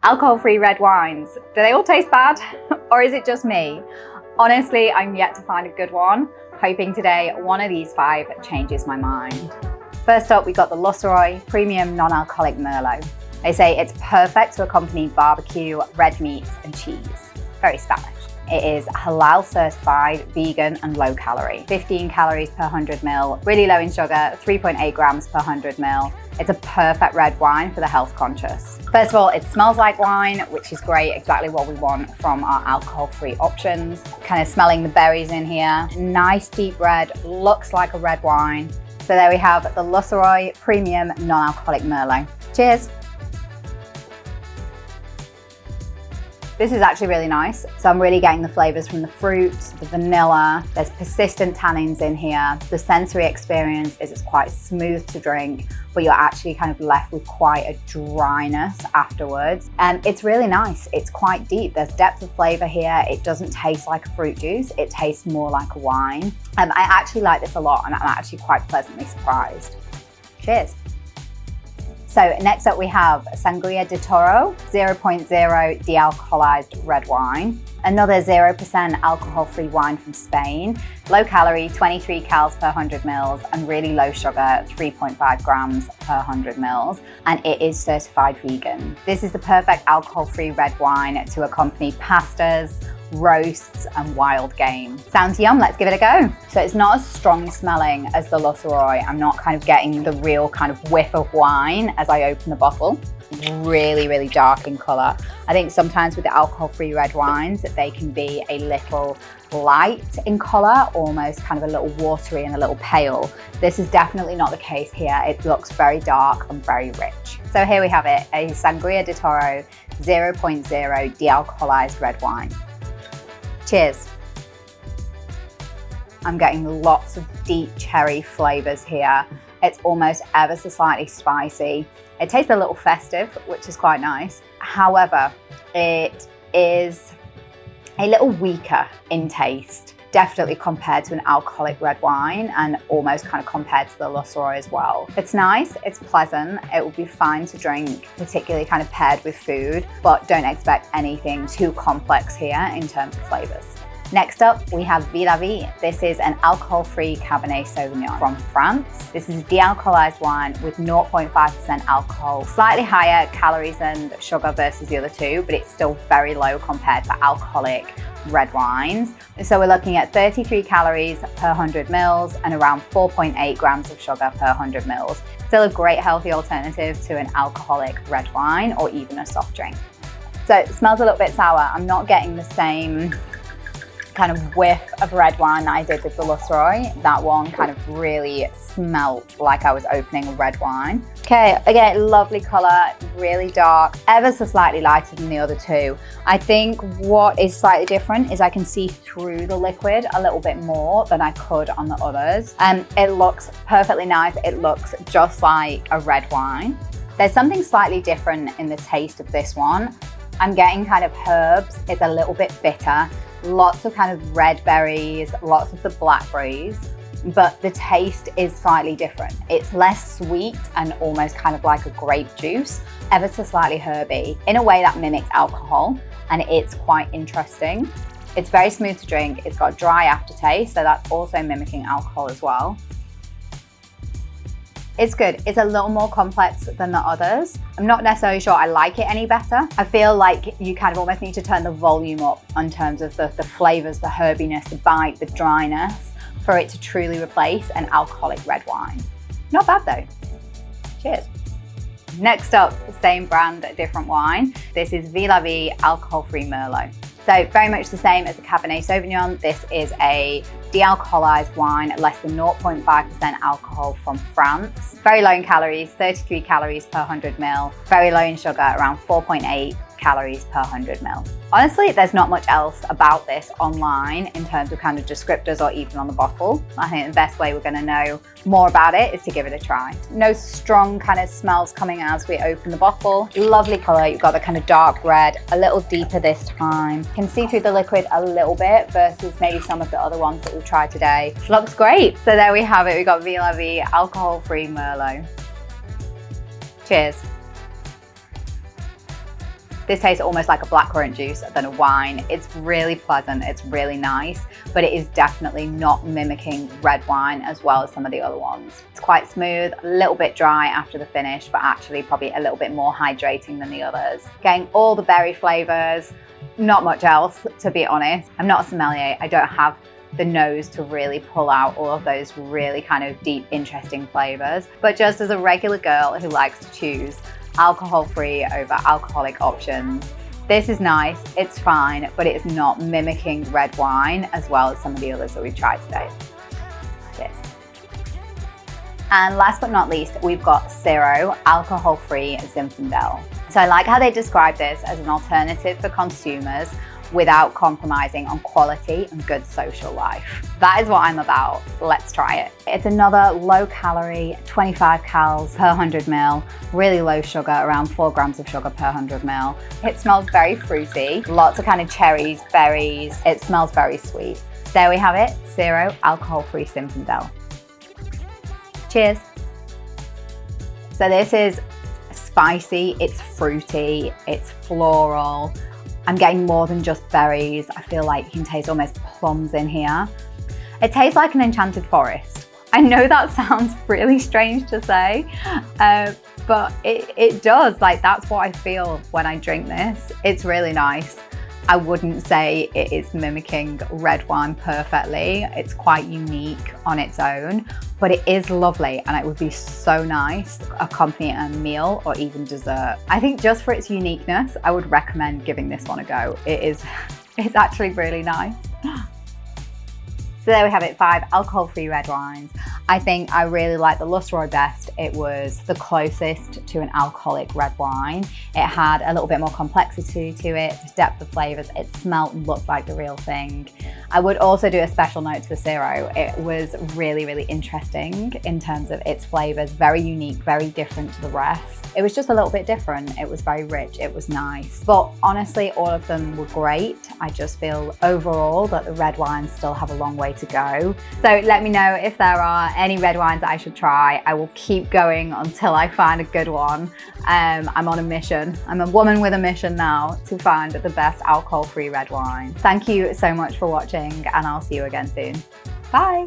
Alcohol-free red wines, do they all taste bad? Or is it just me? Honestly, I'm yet to find a good one. Hoping today one of these 5 changes my mind. First up, we got the Lussory Premium Non-Alcoholic Merlot. They say it's perfect to accompany barbecue, red meats and cheese. Very Spanish. It is halal certified, vegan and low calorie. 15 calories per 100 ml, really low in sugar, 3.8 grams per 100 ml. It's a perfect red wine for the health conscious. First of all, it smells like wine, which is great, exactly what we want from our alcohol-free options. Kind of smelling the berries in here. Nice deep red, looks like a red wine. So there we have the Lussory Premium Non-Alcoholic Merlot. Cheers. This is actually really nice. So I'm really getting the flavors from the fruits, the vanilla. There's persistent tannins in here. The sensory experience is it's quite smooth to drink, but you're actually kind of left with quite a dryness afterwards. And it's really nice. It's quite deep. There's depth of flavor here. It doesn't taste like a fruit juice. It tastes more like a wine. I actually like this a lot and I'm actually quite pleasantly surprised. Cheers. So next up we have Sangre de Toro, 0.0 de-alcoholized red wine. Another 0% alcohol-free wine from Spain. Low calorie, 23 cals per 100 mils, and really low sugar, 3.5 grams per 100 mils. And it is certified vegan. This is the perfect alcohol-free red wine to accompany pastas, roasts and wild game. Sounds yum, let's give it a go. So it's not as strong smelling as the Lussory. I'm not kind of getting the real kind of whiff of wine as I open the bottle. Really, really dark in color. I think sometimes with the alcohol-free red wines, they can be a little light in color, almost kind of a little watery and a little pale. This is definitely not the case here. It looks very dark and very rich. So here we have it, a Sangre de Toro 0.0 de-alcoholized red wine. Cheers. I'm getting lots of deep cherry flavors here. It's almost ever so slightly spicy. It tastes a little festive, which is quite nice. However, it is a little weaker in taste, definitely compared to an alcoholic red wine and almost kind of compared to the Lussory as well. It's nice, it's pleasant, it will be fine to drink, particularly kind of paired with food, but don't expect anything too complex here in terms of flavors. Next up, we have Vive. This is an alcohol-free Cabernet Sauvignon from France. This is a de-alcoholized wine with 0.5% alcohol, slightly higher calories and sugar versus the other two, but it's still very low compared to alcoholic red wines. So we're looking at 33 calories per 100 mils and around 4.8 grams of sugar per 100 mils. Still a great healthy alternative to an alcoholic red wine or even a soft drink. So it smells a little bit sour. I'm not getting the same kind of whiff of red wine that I did with the Lussory. That one kind of really smelled like I was opening a red wine. Okay, again, lovely color, really dark, ever so slightly lighter than the other two. I think what is slightly different is I can see through the liquid a little bit more than I could on the others. It looks perfectly nice. It looks just like a red wine. There's something slightly different in the taste of this one. I'm getting kind of herbs. It's a little bit bitter. Lots of kind of red berries, lots of the blackberries, but the taste is slightly different. It's less sweet and almost kind of like a grape juice, ever so slightly herby, in a way that mimics alcohol, and it's quite interesting. It's very smooth to drink. It's got a dry aftertaste, so that's also mimicking alcohol as well. It's good. It's a little more complex than the others. I'm not necessarily sure I like it any better. I feel like you kind of almost need to turn the volume up in terms of the flavors, the herbiness, the bite, the dryness, for it to truly replace an alcoholic red wine. Not bad though. Cheers. Next up, same brand, different wine. This is Vive alcohol-free Merlot. So very much the same as the Cabernet Sauvignon. This is a de-alcoholized wine, less than 0.5% alcohol from France. Very low in calories, 33 calories per 100 ml. Very low in sugar, around 4.8 calories per 100 ml. Honestly, there's not much else about this online in terms of kind of descriptors or even on the bottle. I think the best way we're going to know more about it is to give it a try. No strong kind of smells coming as we open the bottle. Lovely color. You've got the kind of dark red, a little deeper this time. You can see through the liquid a little bit versus maybe some of the other ones that we've tried today. Looks great. So there we have it. We've got Vive alcohol-free Merlot. Cheers. This tastes almost like a blackcurrant juice than a wine. It's really pleasant, it's really nice, but it is definitely not mimicking red wine as well as some of the other ones. It's quite smooth, a little bit dry after the finish, but actually probably a little bit more hydrating than the others. Getting all the berry flavors, not much else, to be honest. I'm not a sommelier, I don't have the nose to really pull out all of those really kind of deep, interesting flavors. But just as a regular girl who likes to choose alcohol-free over alcoholic options, this is nice, it's fine, but it's not mimicking red wine as well as some of the others that we've tried today. Cheers. And last but not least, we've got Cero, alcohol-free Zinfandel. So I like how they describe this as an alternative for consumers without compromising on quality and good social life. That is what I'm about. Let's try it. It's another low calorie, 25 calories per 100 ml, really low sugar, around 4 grams of sugar per 100 ml. It smells very fruity, lots of kind of cherries, berries. It smells very sweet. There we have it, Cero alcohol-free Zinfandel. Cheers. So this is spicy, it's fruity, it's floral. I'm getting more than just berries. I feel like you can taste almost plums in here. It tastes like an enchanted forest. I know that sounds really strange to say, but it does. Like, that's what I feel when I drink this. It's really nice. I wouldn't say it is mimicking red wine perfectly. It's quite unique on its own, but it is lovely and it would be so nice to accompany a meal or even dessert. I think just for its uniqueness, I would recommend giving this one a go. It's actually really nice. So there we have it, 5 alcohol-free red wines. I think I really like the Lussory best. It was the closest to an alcoholic red wine. It had a little bit more complexity to it, depth of flavors. It smelled and looked like the real thing. I would also do a special note to the Cero. It was really, really interesting in terms of its flavors, very unique, very different to the rest. It was just a little bit different. It was very rich, it was nice. But honestly, all of them were great. I just feel overall that the red wines still have a long way to go. So let me know if there are any red wines that I should try. I will keep going until I find a good one. I'm on a mission. I'm a woman with a mission now to find the best alcohol-free red wine. Thank you so much for watching, and I'll see you again soon. Bye.